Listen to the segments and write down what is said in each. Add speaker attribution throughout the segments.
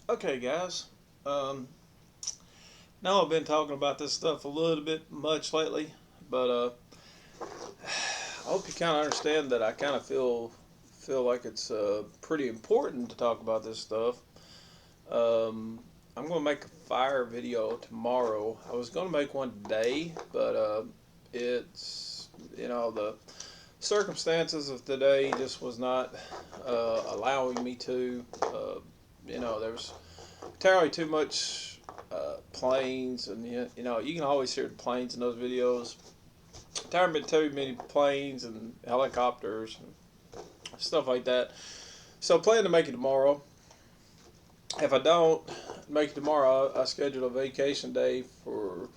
Speaker 1: Okay, guys. Um, now I've been talking about this stuff a little bit much lately, but I hope you kind of understand that I kind of feel like it's pretty important to talk about this stuff. Um, I'm going to make a fire video tomorrow. I was going to make one today, but it's the circumstances of today just was not allowing me to. There's entirely too much planes, and you can always hear the planes in those videos. Entirely been too many planes and helicopters and stuff like that. So I plan to make it tomorrow. If I don't make it tomorrow, I schedule a vacation day for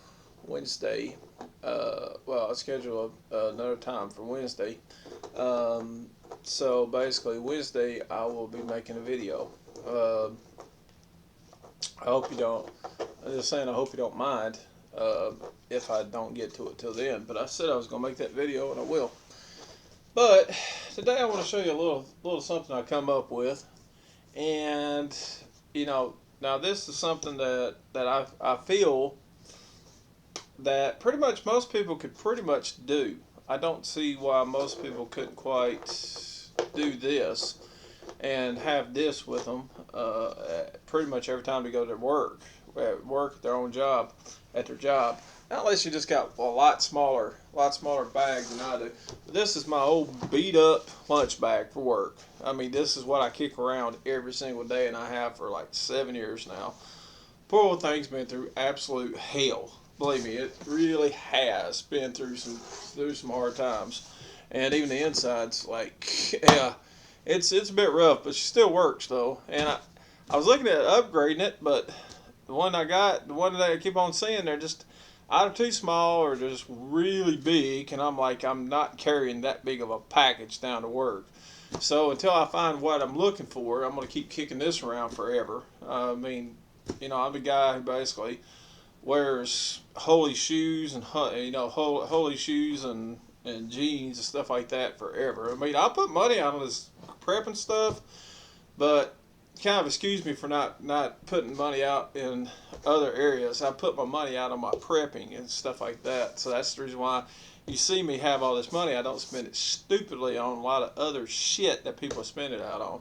Speaker 1: Wednesday. I schedule another time for Wednesday. Um, so basically, Wednesday I will be making a video. Uh, I hope you don't. I'm just saying, I hope you don't mind if I don't get to it till then. But I said I was gonna make that video, and I will. But today I want to show you a little something I come up with, and now this is something that I feel that pretty much most people could pretty much do. I don't see why most people couldn't quite do this and have this with them pretty much every time they go to work, at their own job, at their job. Not unless you just got a lot smaller bag than I do. But this is my old beat up lunch bag for work. I mean, this is what I kick around every single day, and I have for like 7 years now. Poor old thing's been through absolute hell. Believe me, it really has been through some hard times, and even the inside's like, yeah, it's a bit rough, but she still works though. And I was looking at upgrading it, but the one that I keep on seeing, they're just either too small or just really big, and I'm like, I'm not carrying that big of a package down to work. So until I find what I'm looking for, I'm gonna keep kicking this around forever. I mean, I'm a guy who basically wears holy shoes and holy shoes and jeans and stuff like that forever. I mean, I put money on this prepping stuff, but kind of excuse me for not putting money out in other areas. I put my money out on my prepping and stuff like that. So that's the reason why you see me have all this money. I don't spend it stupidly on a lot of other shit that people spend it out on.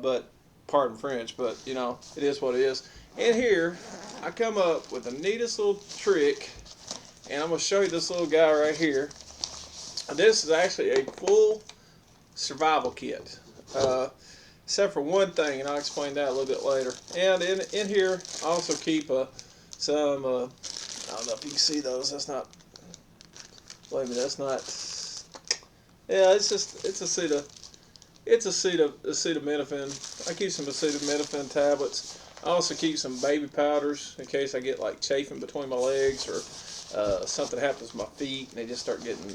Speaker 1: But pardon French, but it is what it is. And here I come up with the neatest little trick, and I'm gonna show you this little guy right here. This is actually a full survival kit. Except for one thing, and I'll explain that a little bit later. And in here, I also keep some, I don't know if you can see those. That's not, believe me, that's not, yeah, it's a seed of acetaminophen. I keep some acetaminophen tablets. I also keep some baby powders in case I get like chafing between my legs or something happens to my feet and they just start getting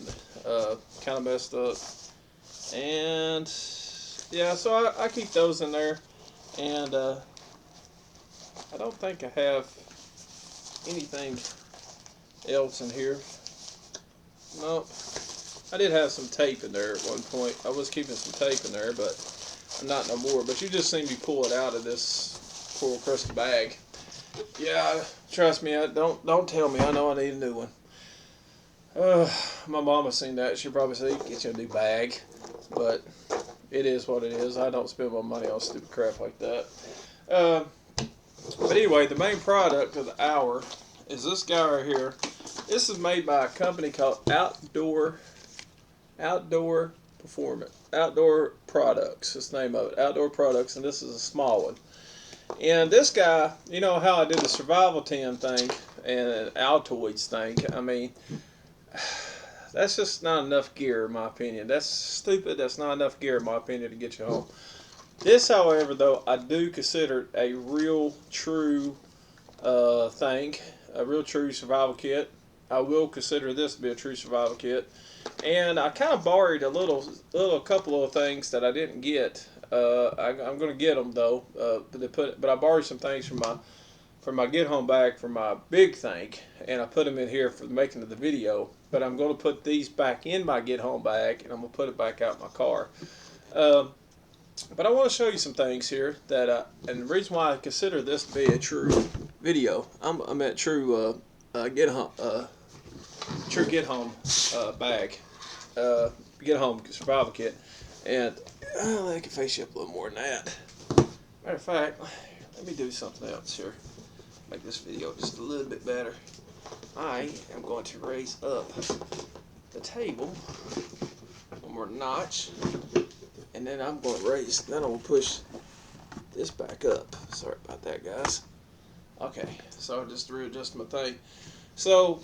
Speaker 1: kind of messed up. And yeah, so I keep those in there, and I don't think I have anything else in here. Nope. I did have some tape in there at one point. I was keeping some tape in there, but I'm not no more. But you just seen me pull it out of this poor crusty bag. Yeah, trust me. Don't tell me. I know I need a new one. My mama seen that. She probably said, "Get you a new bag," but it is what it is. I don't spend my money on stupid crap like that. Uh, but anyway, the main product of the hour is this guy right here. This is made by a company called Outdoor Performance Outdoor Products. That's the name of it, Outdoor Products, and this is a small one. And this guy, you know how I did the survival tin thing and Altoids thing. I mean, that's just not enough gear, in my opinion. That's stupid. That's not enough gear, in my opinion, to get you home. This, however, though, I do consider a real true thing, a real true survival kit. I will consider this to be a true survival kit. And I kind of borrowed a couple of things that I didn't get. I'm going to get them though. But I borrowed some things from my get home bag for my big thing, and I put them in here for the making of the video. But I'm going to put these back in my get home bag, and I'm going to put it back out in my car. Um, But I want to show you some things here that, and the reason why I consider this to be a true video, I'm at true get home, true get home bag, uh, get home survival kit, and I can face you up a little more than that. Matter of fact, let me do something else here. Make this video just a little bit better. I am going to raise up the table one more notch, and then I'm going to then I'm going to push this back up. Sorry about that, guys. Okay, so just readjust my thing. So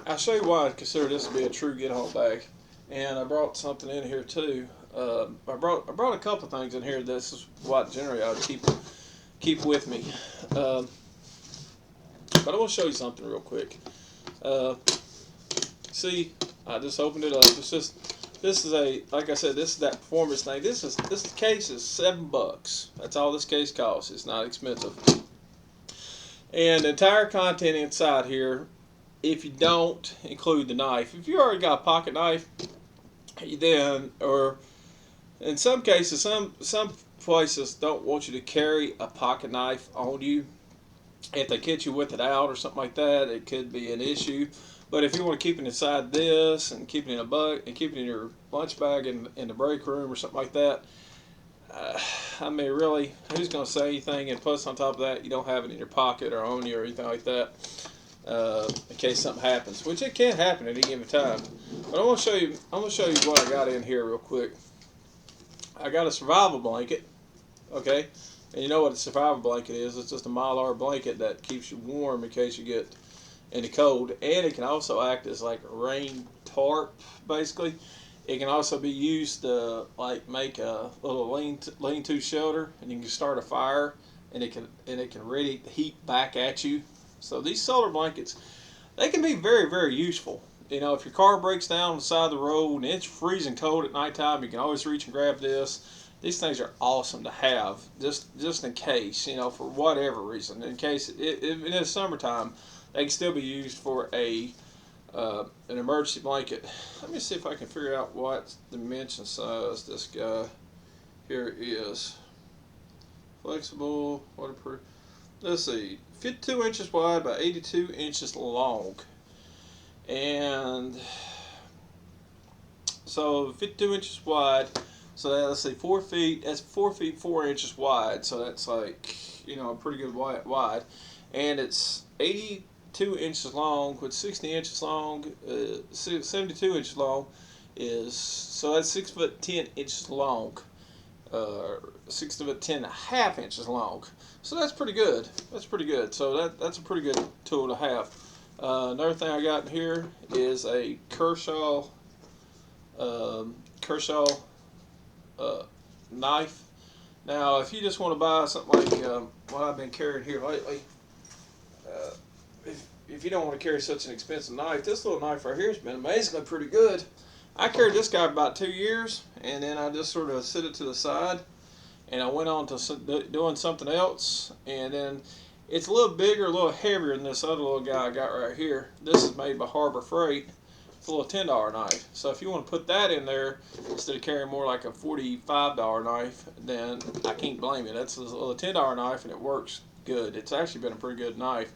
Speaker 1: I'll show you why I consider this to be a true get home bag, and I brought something in here too. I brought a couple things in here. This is what generally I would keep with me. But I want to show you something real quick. See, I just opened it up. It's just, this is like I said, this is that performance thing. This case is $7. That's all this case costs. It's not expensive. And the entire content inside here, if you don't include the knife, if you already got a pocket knife, then, or in some cases, some places don't want you to carry a pocket knife on you. If they catch you with it out or something like that, it could be an issue. But if you want to keep it inside this and keep it in a bug and keep it in your lunch bag in the break room or something like that, I mean, really, who's going to say anything? And plus, on top of that, you don't have it in your pocket or on you or anything like that, in case something happens, which it can happen at any given time. But I'm going to show you what I got in here real quick. I got a survival blanket, okay. And you know what a survival blanket is? It's just a Mylar blanket that keeps you warm in case you get in the cold, and it can also act as like a rain tarp, basically. It can also be used to like make a little lean-to shelter, and you can start a fire, and it can radiate the heat back at you. So these solar blankets, they can be very, very useful. You know, if your car breaks down on the side of the road and it's freezing cold at nighttime, you can always reach and grab this. These things are awesome to have, just in case, you know, for whatever reason. In case if it is summertime, they can still be used for an emergency blanket. Let me see if I can figure out what dimension size this guy here is. Flexible, waterproof. Let's see, 52 inches wide by 82 inches long, and so 52 inches wide. So let's see, 4 feet. That's 4 feet 4 inches wide. So that's like, you know, a pretty good wide. And it's 82 inches long with 60 inches long. 72 inches long is, so that's 6 foot 10 inches long. 6 foot 10 and a half inches long. So that's pretty good. That's pretty good. So that's a pretty good tool to have. Another thing I got in here is a Kershaw knife. Now, if you just want to buy something like what I've been carrying here lately, if you don't want to carry such an expensive knife, this little knife right here has been amazingly pretty good. I carried this guy about 2 years, and then I just sort of set it to the side, and I went on to doing something else, and then it's a little bigger, a little heavier than this other little guy I got right here. This is made by Harbor Freight. It's a little $10 knife. So if you want to put that in there instead of carrying more like a $45 knife, then I can't blame you. That's a little $10 knife, and it works good. It's actually been a pretty good knife.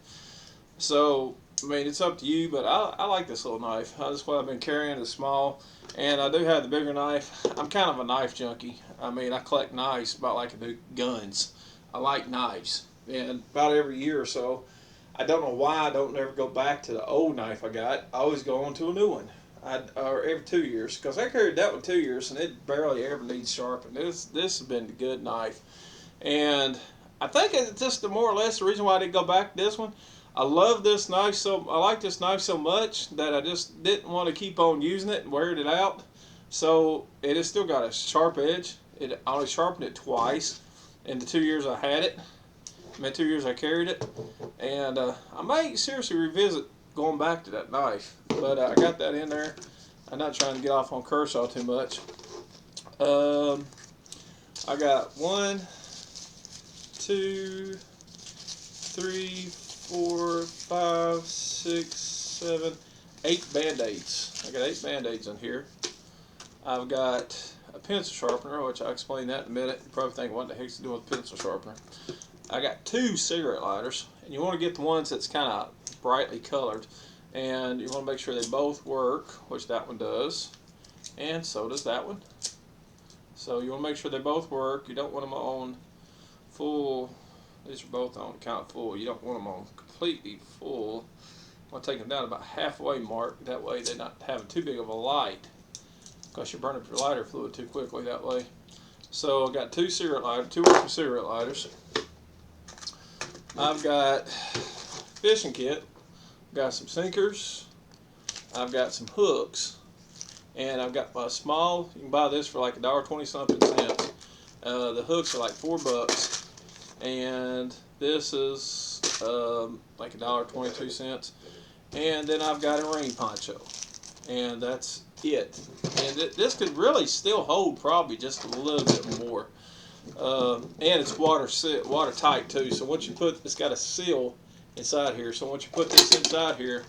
Speaker 1: So, I mean, it's up to you, but I like this little knife. That's what I've been carrying. It's small, and I do have the bigger knife. I'm kind of a knife junkie. I mean, I collect knives about like I do guns. I like knives, and about every year or so, I don't know why I don't ever go back to the old knife I got. I always go on to a new one. Or every 2 years, because I carried that one 2 years, and it barely ever needs sharpened. This has been a good knife, and I think it's just more or less the reason why I didn't go back to this one. I love this knife I like this knife so much that I just didn't want to keep on using it and wearing it out. So it has still got a sharp edge. I only sharpened it twice in the 2 years I had it. In the 2 years I carried it, and I might seriously revisit going back to that knife. But I got that in there. I'm not trying to get off on Kershaw too much. I got 1, 2, 3, 4, 5, 6, 7, 8 Band-Aids. I got 8 Band-Aids in here. I've got a a pencil sharpener, which I'll explain that in a minute. You probably think, what the heck's it doing with a pencil sharpener? I got 2 cigarette lighters, and you want to get the ones that's kind of brightly colored, and you want to make sure they both work, which that one does, and so does that one. So you want to make sure they both work. You don't want them on full. These are both on kind of full. You don't want them on completely full. I want to take them down about halfway mark. That way they're not having too big of a light, because you burn up your lighter fluid too quickly that way. So I've got 2 working cigarette lighters. I've got fishing kit. I've got some sinkers. I've got some hooks, and I've got my small. You can buy this for like $1.20 something cents. The hooks are like $4, and this is like $1.22. And then I've got a rain poncho, and that's it. And this could really still hold probably just a little bit more. And it's watertight too. So once you put, it's got a seal inside here. So once you put this inside here,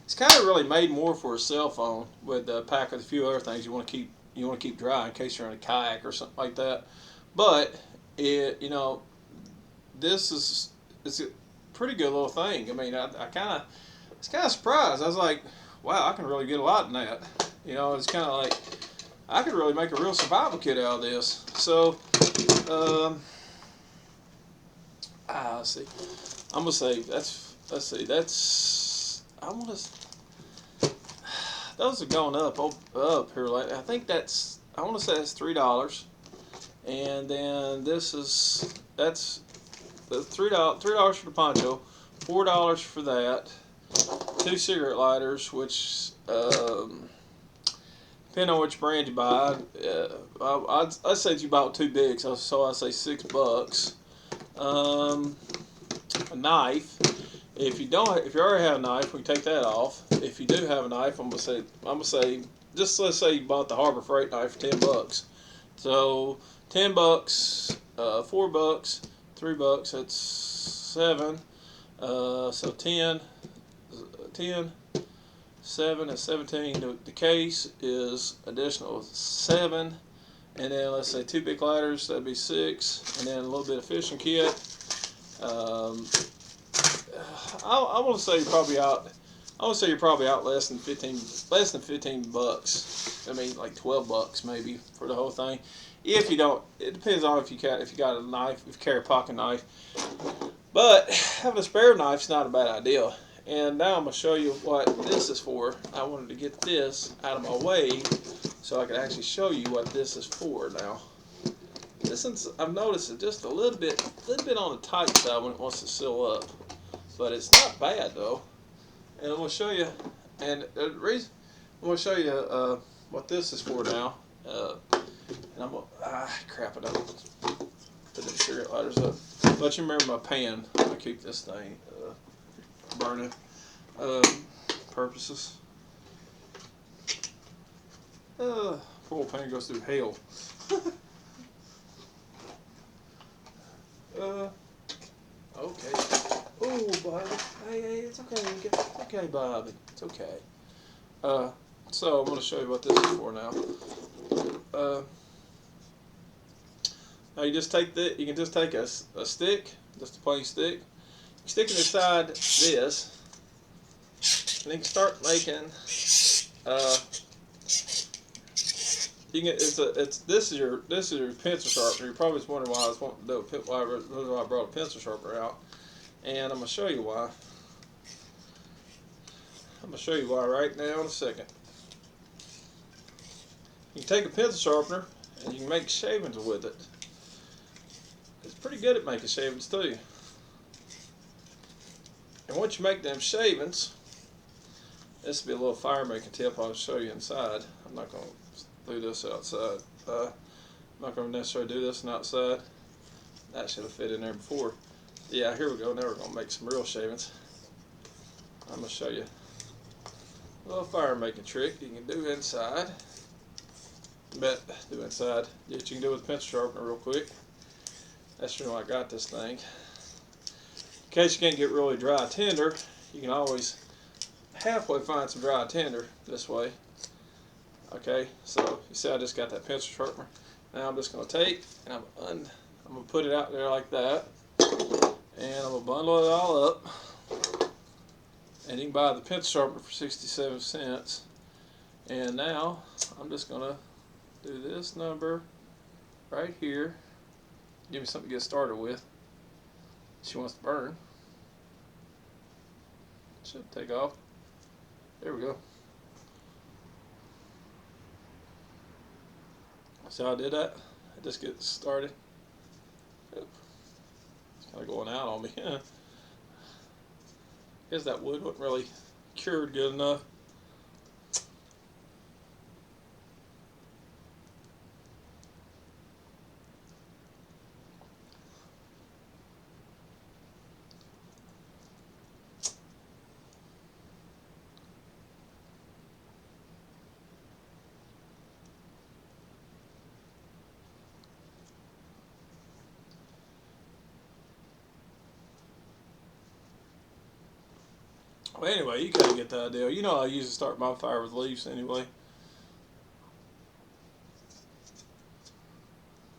Speaker 1: it's kind of really made more for a cell phone, with a pack with a few other things you want to keep dry in case you're in a kayak or something like that. But this is, it's a pretty good little thing. I mean, I kind of surprised. I was like, wow, I can really get a lot in that. It's kind of like, I could really make a real survival kit out of this. So, let's see. I'm gonna say those are going up here. Like, I think I want to say that's $3, and then that's the $3 for the poncho, $4 for that. 2 cigarette lighters, which depending on which brand you buy, I'd say you bought too big, so I say $6. A knife. If you already have a knife, we can take that off. If you do have a knife, I'm gonna say, just let's say you bought the Harbor Freight knife for $10. So $10, $4, $3, that's 7. So 10, 7 is 17. The case is additional 7, and then let's say 2 big lighters, that'd be 6, and then a little bit of fishing kit. I want to say you're probably out. I want to say you're probably out less than $15. I mean, like $12 maybe for the whole thing. If you don't, it depends on if you got a knife, if you carry a pocket knife. But having a spare knife's not a bad idea. And now I'm going to show you what this is for. I wanted to get this out of my way so I could actually show you what this is for now. This is, I've noticed it just a little bit on the tight side when it wants to seal up. But it's not bad though. And I'm going to show you, and the reason I'm going to show you what this is for now. And I'm going to, crap, I don't put the cigarette lighters up. But you remember my pan. I keep this thing burning purposes. Poor pan goes through hell. Okay. Oh, Bobby. Hey, it's okay. It's okay, Bobby. It's okay. So I'm going to show you what this is for now. Now you just take you can just take a stick, just a plain stick. You stick it inside this, and you can start making. You can this is your pencil sharpener. You're probably just wondering why I was wanting to do why I brought a pencil sharpener out, and I'm gonna show you why. I'm gonna show you why right now in a second. You can take a pencil sharpener and you can make shavings with it. It's pretty good at making shavings too. And once you make them shavings, this will be a little fire making tip I'll show you inside. I'm not going to do this outside. I'm not going to necessarily do this outside. That should have fit in there before. Yeah, here we go. Now we're going to make some real shavings. I'm going to show you a little fire making trick you can do inside. That you can do with a pencil sharpener real quick. That's the reason why I got this thing. In case you can't get really dry tinder, you can always halfway find some dry tinder this way. Okay, so you see I just got that pencil sharpener. Now I'm just going to take and I'm going to put it out there like that, and I'm going to bundle it all up. And you can buy the pencil sharpener for 67 cents. And now I'm just going to do this number right here. Give me something to get started with. She wants to burn. Should take off. There we go. See how I did that? I just get started. It's kind of going out on me. Guess that wood wasn't really cured good enough. Well, anyway, you kind of get the idea. You know I usually start my fire with leaves anyway.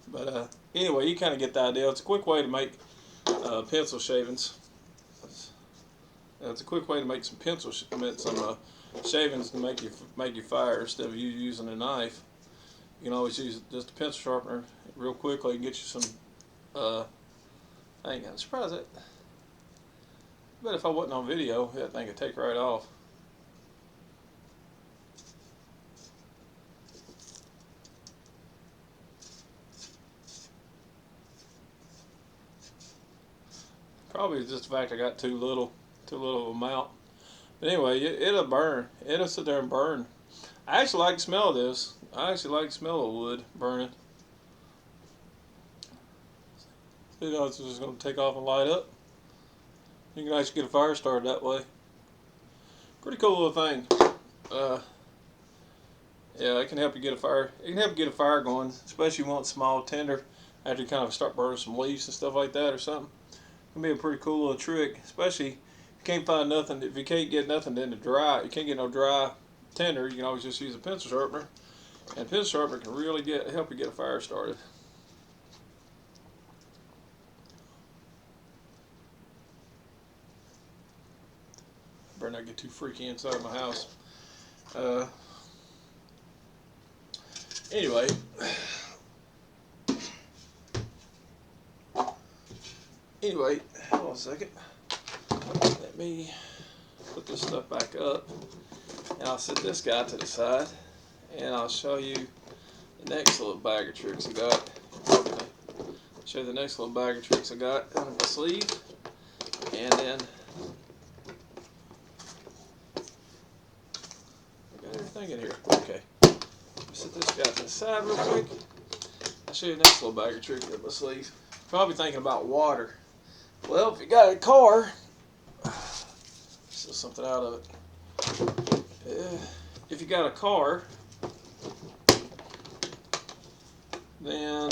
Speaker 1: But anyway, you kind of get the idea. It's a quick way to make pencil shavings. It's a quick way to make some shavings to make your fire instead of you using a knife. You can always use just a pencil sharpener real quickly and get you some. I'm surprised that. But if I wasn't on video, that thing would take right off. Probably just the fact I got too little of a amount. But anyway, it'll burn. It'll sit there and burn. I actually like the smell of this. I actually like the smell of wood burning. You know, it's just going to take off and light up. You can actually get a fire started that way. Pretty cool little thing. Yeah, it can help you get a fire. It can help you get a fire going, especially if you want small tinder after you kind of start burning some leaves and stuff like that or something. It can be a pretty cool little trick, especially if you can't find nothing. If you can't get nothing then to dry, you can't get no dry tinder. You can always just use a pencil sharpener, and a pencil sharpener can really help you get a fire started. Better not get too freaky inside my house. Anyway, hold on a second. Let me put this stuff back up, and I'll set this guy to the side, and I'll show you the next little bag of tricks I got. Show you the next little bag of tricks I got under my sleeve, and then I got everything in here. Okay, set this guy to the side real quick. I'll show you the next little bag of tricks under my sleeve. Probably thinking about water. Well, if you got a car, still something out of it. If you got a car, then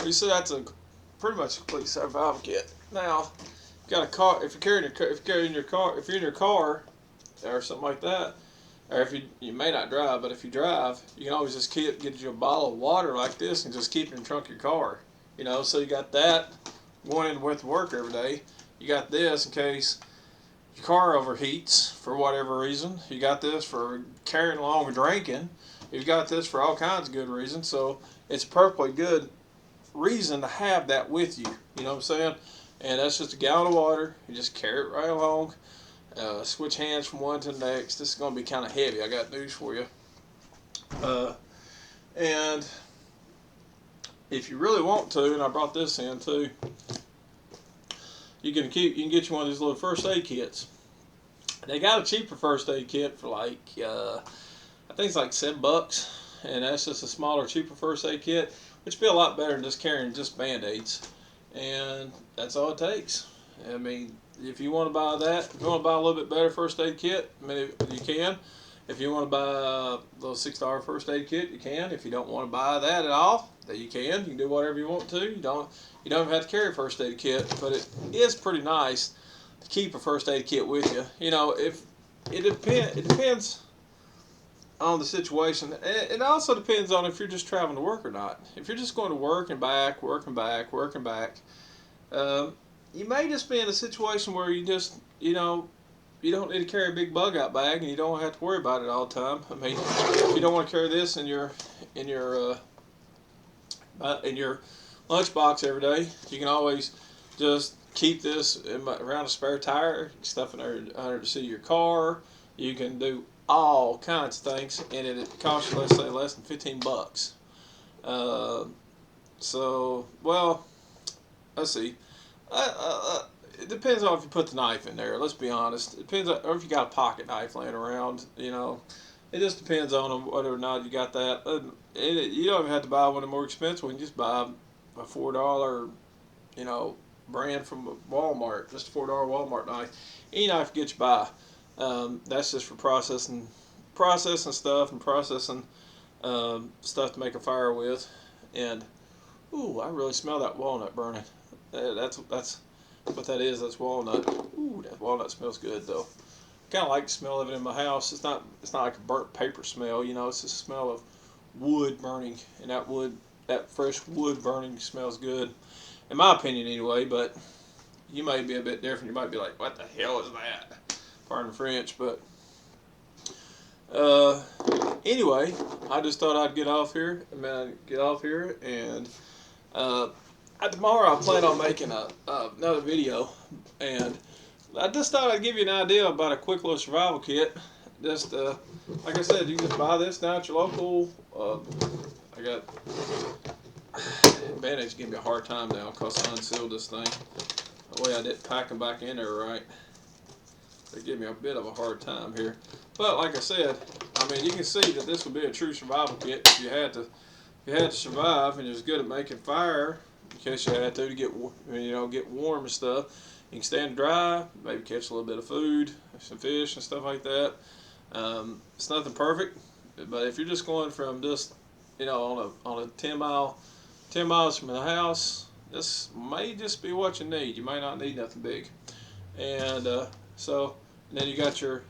Speaker 1: you see that's a pretty much a complete survival kit. Now, if you got a car, if you're in your car or something like that, or if you may not drive, but if you drive, you can always just get you a bottle of water like this and just keep it in the trunk of your car. You know, so you got that going in with work every day. You got this in case your car overheats for whatever reason. You got this for carrying along and drinking. You've got this for all kinds of good reasons. So it's a perfectly good reason to have that with you. You know what I'm saying? And that's just a gallon of water. You just carry it right along. Switch hands from one to the next. This is going to be kind of heavy. I got news for you. And if you really want to, and I brought this in too, you can get you one of these little first aid kits. They got a cheaper first aid kit for like I think it's like $7, and that's just a smaller, cheaper first aid kit, which would be a lot better than just carrying just Band-Aids. And that's all it takes. I mean, if you want to buy that, if you want to buy a little bit better first aid kit, I mean, you can. If you want to buy a little $6 first aid kit, you can. If you don't want to buy that at all, then you can. You can do whatever you want to. You don't have to carry a first aid kit, but it is pretty nice to keep a first aid kit with you. You know, if It depends on the situation. It also depends on if you're just traveling to work or not. If you're just going to work and back, work and back, work and back, you may just be in a situation where you just, you don't need to carry a big bug out bag, and you don't have to worry about it all the time. I mean, if you don't want to carry this in your lunchbox every day, you can always just keep this around a spare tire, stuff it under the seat of your car. You can do all kinds of things, and it costs you, let's say, less than $15. Well, let's see. It depends on if you put the knife in there. Let's be honest. It depends on, or if you got a pocket knife laying around. It just depends on whether or not you got that. You don't even have to buy one of the more expensive ones. You just buy a $4, brand from Walmart. Just a $4 Walmart knife. Any knife gets you by. That's just for processing stuff and processing stuff to make a fire with. And ooh, I really smell that walnut burning. That's what that is. That's walnut. Ooh, that walnut smells good though. Kind of like the smell of it in my house. It's not like a burnt paper smell. It's just a smell of wood burning, and that fresh wood burning smells good, in my opinion anyway. But you may be a bit different. You might be like, what the hell is that? Pardon the French, but anyway, I just thought I'd get off here. And tomorrow I plan on making another video, and I just thought I'd give you an idea about a quick little survival kit. Just like I said, you can just buy this down at your local. I got Band-Aids give me a hard time now because I unsealed this thing. The way I didn't pack them back in there right. They give me a bit of a hard time here. But like I said, I mean, you can see that this would be a true survival kit if you had to survive, and you're good at making fire in case you had to get warm and stuff. You can stand dry, maybe catch a little bit of food, some fish and stuff like that. It's nothing perfect, but if you're just going from just on a 10 miles from the house, this may just be what you need. You might not need nothing big, and then you got your.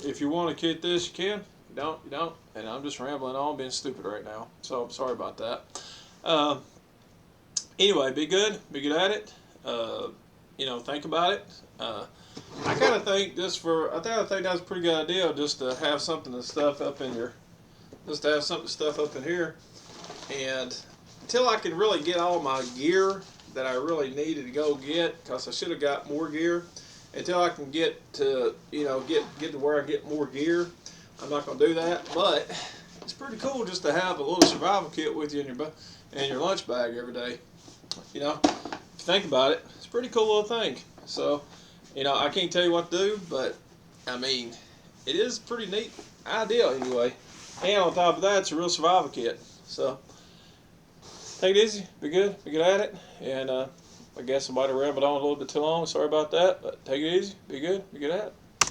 Speaker 1: If you want to kit this, you can. You don't. And I'm just rambling on, being stupid right now. So I'm sorry about that. Anyway, be good at it. Think about it. I kind of think I think that's a pretty good idea, just to have something to stuff up in here. And until I can really get all my gear that I really needed to go get, because I should have got more gear. Until I can get to get to where I get more gear, I'm not going to do that. But it's pretty cool just to have a little survival kit with you in your lunch bag every day. If you think about it, it's a pretty cool little thing. So, I can't tell you what to do, but I mean, it is a pretty neat idea anyway. And on top of that, it's a real survival kit. So, take it easy, be good at it, and I guess I might have rambled on a little bit too long. Sorry about that, but take it easy, be good at it.